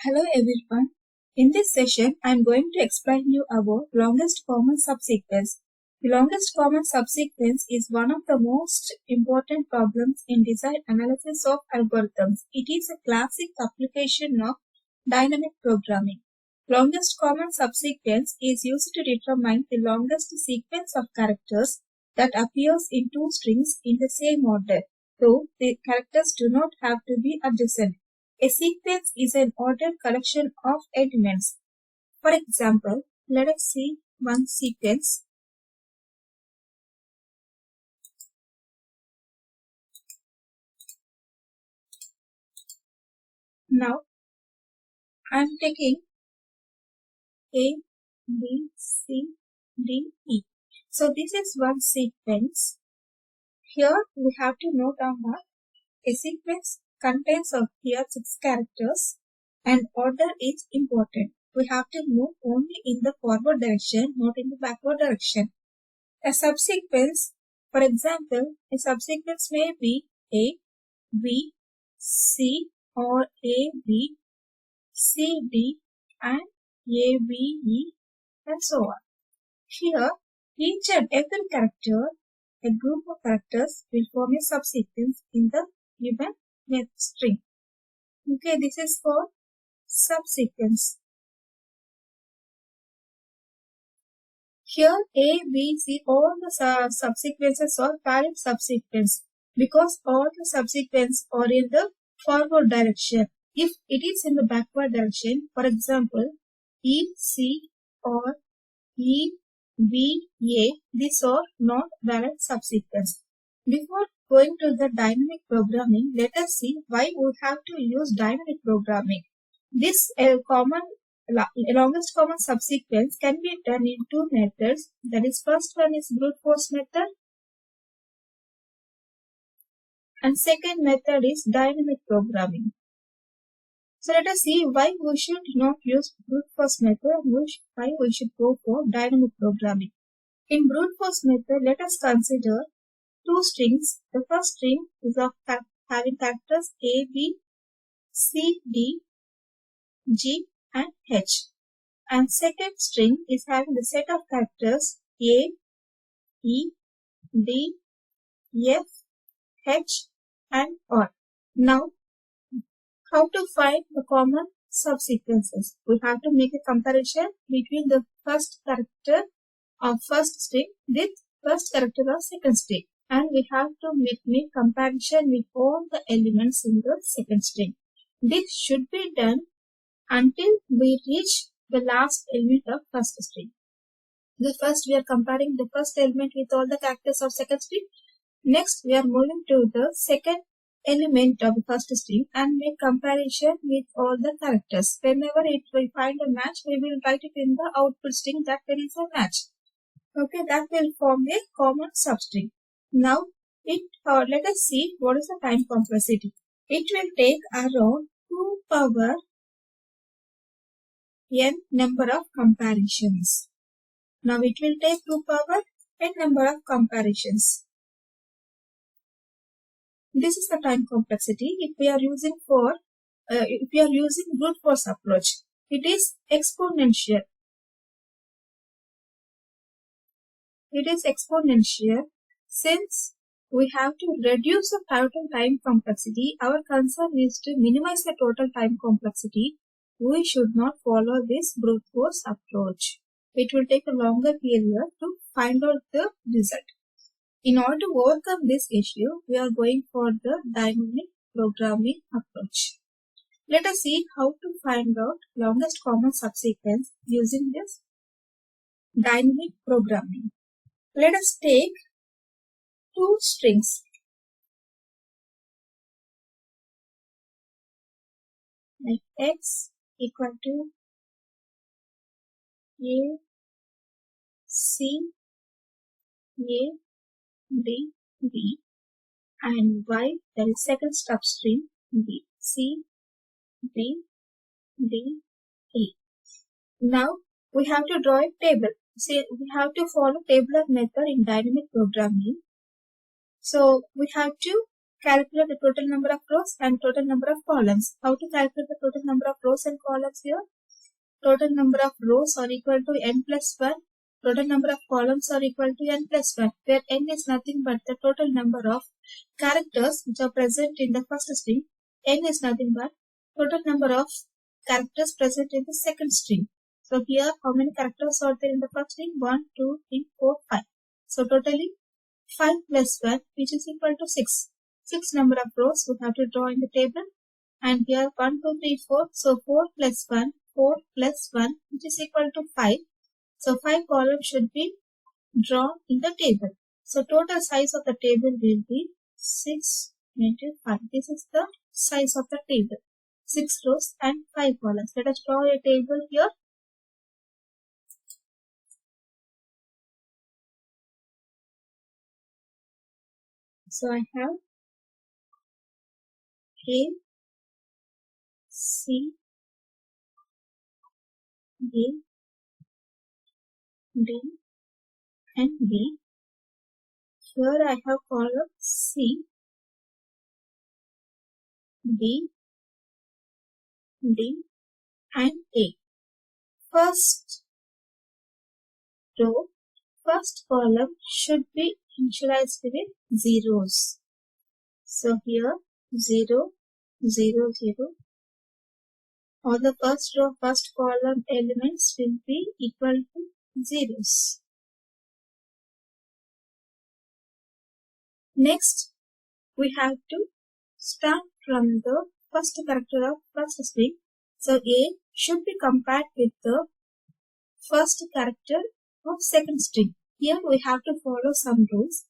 Hello everyone. In this session, I am going to explain you about longest common subsequence. The longest common subsequence is one of the most important problems in design analysis of algorithms. It is a classic application of dynamic programming. Longest common subsequence is used to determine the longest sequence of characters that appears in two strings in the same order, though the characters do not have to be adjacent. A sequence is an ordered collection of elements. For example, let us see one sequence. Now, I am taking A, B, C, D, E. So, this is one sequence. Here, we have to note down that a sequence contains of here 6 characters and order is important. We have to move only in the forward direction, not in the backward direction. A subsequence, for example, a subsequence may be A, B, C or A, B, C, D and A, B, E and so on. Here, each and every character, a group of characters will form a subsequence in the given string. Okay, this is called subsequence. Here A, B, C, all the subsequences are parent subsequence because all the subsequences are in the forward direction. If it is in the backward direction, for example, E, C or E, B, A, these are not valid subsequence. Before going to the dynamic programming, let us see why we have to use dynamic programming. This longest common subsequence can be done in two methods. That is, first one is brute force method and second method is dynamic programming. So let us see why we should not use brute force method, why we should go for dynamic programming. In brute force method, let us consider two strings. The first string is of having characters A, B, C, D, G and H. And second string is having the set of characters A, E, D, F, H and R. Now, how to find the common subsequences? We have to make a comparison between the first character of first string with first character of second string. And we have to make comparison with all the elements in the second string. This should be done until we reach the last element of first string. The first we are comparing the first element with all the characters of second string. Next we are moving to the second element of the first string and make comparison with all the characters. Whenever we find a match, we will write it in the output string that there is a match. Okay, that will form a common substring. Now, let us see what is the time complexity. It will take around 2 power n number of comparisons. Now, it will take 2 power n number of comparisons. This is the time complexity. If we are using brute force approach, it is exponential. It is exponential. Since we have to reduce the total time complexity, our concern is to minimize the total time complexity. We should not follow this brute force approach. It will take a longer period to find out the result. In order to overcome this issue, we are going for the dynamic programming approach. Let us see how to find out longest common subsequence using this dynamic programming. Let us take two strings. Like x equal to A, C, A, D, B and y, that is second substring B, C, B, D, E. Now we have to draw a table. See, we have to follow tabular method in dynamic programming. So we have to calculate the total number of rows and total number of columns. How to calculate the total number of rows and columns here? Total number of rows are equal to n plus 1. Total number of columns are equal to n plus 1, where n is nothing but the total number of characters which are present in the first string. N is nothing but total number of characters present in the second string. So here, how many characters are there in the first string? 1, 2, 3, 4, 5. So totally 5 plus 1, which is equal to 6. 6 number of rows we have to draw in the table. And here 1, 2, 3, 4. So 4 plus 1, 4 plus 1, which is equal to 5. So 5 columns should be drawn in the table. So total size of the table will be 6 into 5. This is the size of the table. 6 rows and 5 columns. Let us draw a table here. So I have A, C, B, D, and B. Here I have column C, B, D, and A. First row, first column should be initialized with zeros. So here 0, 0, 0. All the first row, first column elements will be equal to zeros. Next, we have to start from the first character of first string. So A should be compared with the first character of second string. Here we have to follow some rules.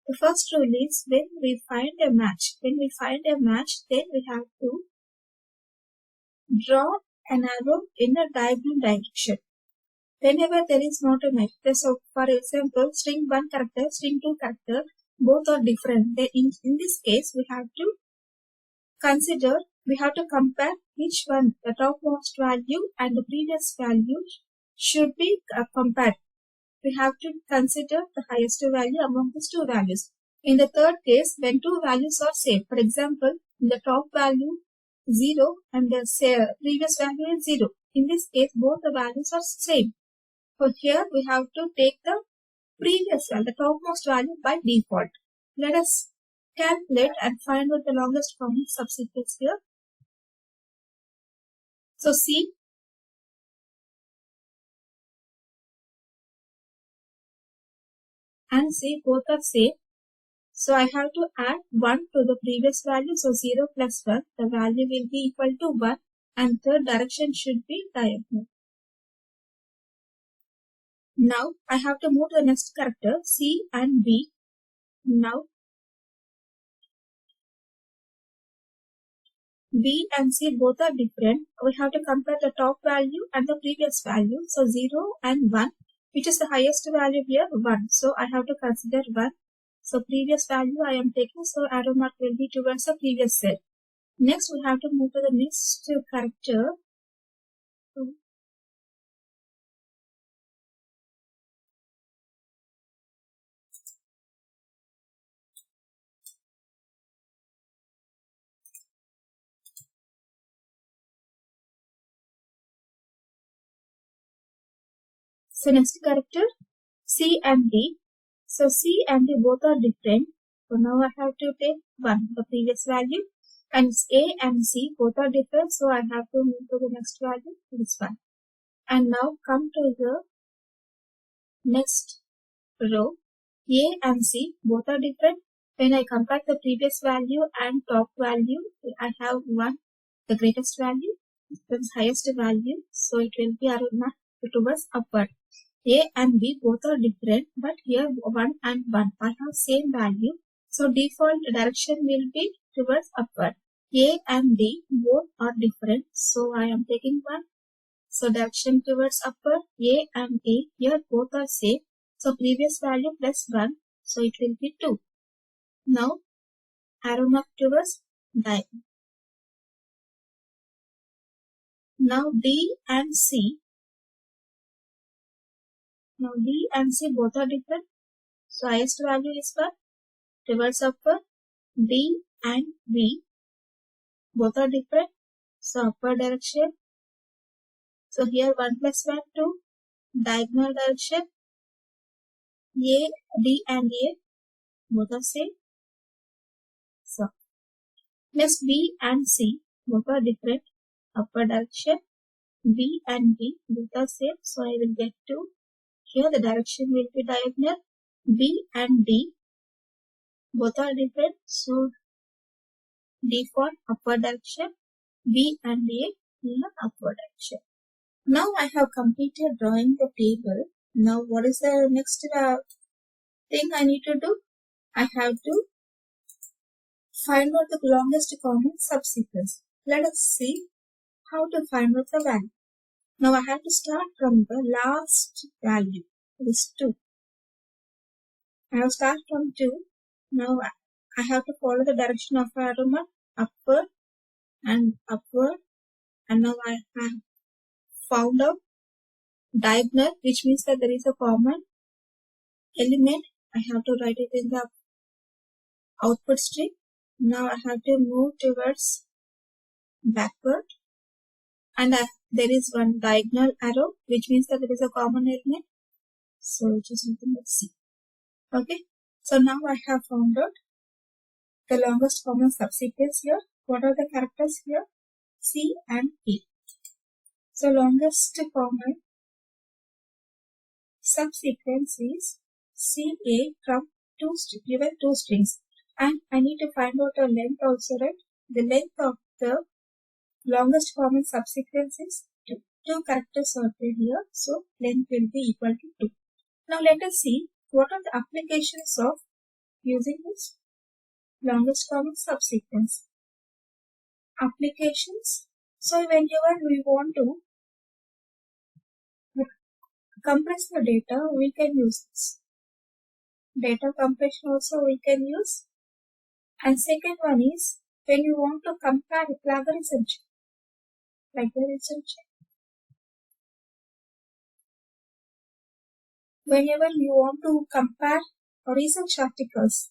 The first rule is when we find a match. When we find a match, then we have to draw an arrow in a diagonal direction. Whenever there is not a match, so for example, string 1 character, string 2 character, both are different. Then in this case, we have to compare each one, the topmost value and the previous value should be compared. We have to consider the highest value among these two values. In the third case, when two values are same, for example, in the top value 0 and the previous value is 0. In this case, both the values are same. So here we have to take the previous value, the topmost value by default. Let us calculate and find out the longest form of subsequence here. So C and C both are same. So I have to add 1 to the previous value. So 0 plus 1, the value will be equal to 1 and third direction should be diagonal. Now I have to move to the next character C and B. Now B and C both are different. We have to compare the top value and the previous value. So 0 and 1, which is the highest value here, 1. So I have to consider 1. So previous value I am taking, so arrow mark will be towards the previous cell. Next we have to move to the next character. So next character C and D. So C and D both are different. So now I have to take 1, the previous value. And A and C both are different. So I have to move to the next value, this one. And now come to the next row. A and C both are different. When I compare the previous value and top value, I have 1, the greatest value, the highest value. So it will be arrow mark towards upward. A and B both are different, but here 1 and 1 I have same value. So default direction will be towards upward. A and D both are different, so I am taking 1. So direction towards upward. A and A here both are same. So previous value plus 1, so it will be 2. Now arrow mark towards diagonal. Now D and C. Now D and C both are different. So highest value is 1 towards upward. D and V, both are different. So upward direction. So here 1 plus 1, 2. Diagonal direction. A, D and A, both are same. So next B and C, both are different. Upward direction. B and B, both are same. So I will get 2. Here the direction will be diagonal. B and D, both are different. So D for upward direction. B and A in the upward direction. Now I have completed drawing the table. Now what is the next thing I need to do? I have to find out the longest common subsequence. Let us see how to find out the value. Now I have to start from the last value, that is 2. I have started from 2. Now I have to follow the direction of the arrow mark, upward and upward. And now I have found out diagonal, which means that there is a common element. I have to write it in the output string. Now I have to move towards backward. And there is one diagonal arrow, which means that there is a common element. So just nothing but C. Okay. So now I have found out the longest common subsequence here. What are the characters here? C and A. So longest common subsequence is CA from given two strings. And I need to find out the length also, right? The length of the longest common subsequence is 2. 2 characters are there here, so length will be equal to 2. Now let us see what are the applications of using this longest common subsequence. Applications. So whenever we want to compress the data, we can use this. Data compression also we can use. And second one is when you want to compare plagiarism check. Plagiarism check. Whenever you want to compare research articles,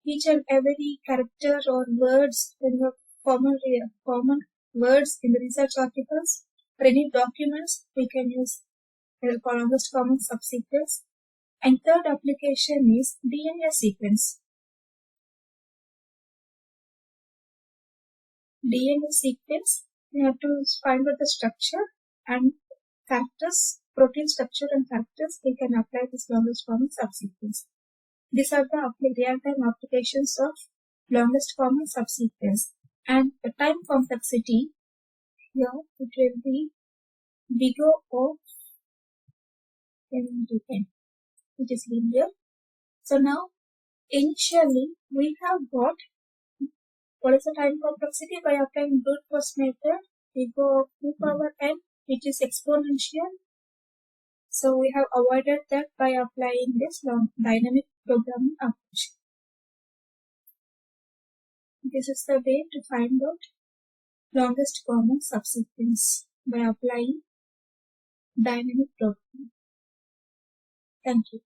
each and every character or words, common words in the research articles, or any documents, we can use the longest common subsequence. And third application is DNA sequence. DNA sequence, we have to find out the structure and characters, protein structure and characters, we can apply this longest common subsequence. These are the real-time applications of longest common subsequence. And the time complexity, here it will be bigger of n into n, which is linear. So now, initially, we have got what is the time complexity by applying brute force method. We go of 2 power n, which is exponential. So we have avoided that by applying this dynamic programming approach. This is the way to find out longest common subsequence by applying dynamic programming. Thank you.